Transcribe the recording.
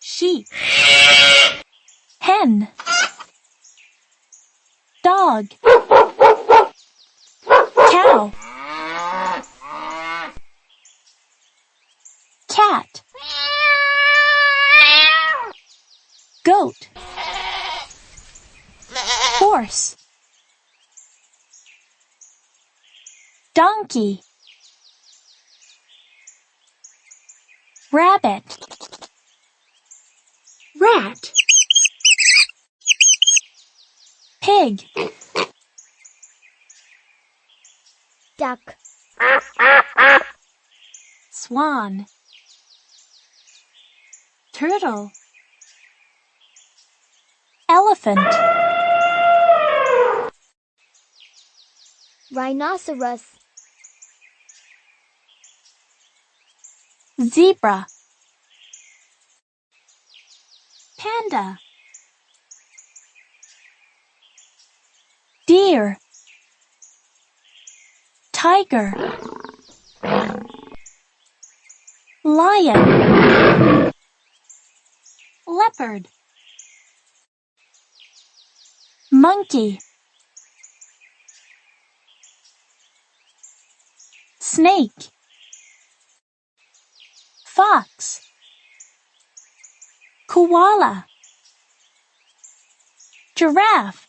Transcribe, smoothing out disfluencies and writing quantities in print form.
sheep, hen, dog, cow, cat, goat, horse, donkey, rabbit, rat, pig, duck, swan, turtle, elephant, rhinoceros, zebra, panda, deer, tiger, lion, leopard, monkey, snake, fox, koala, giraffe,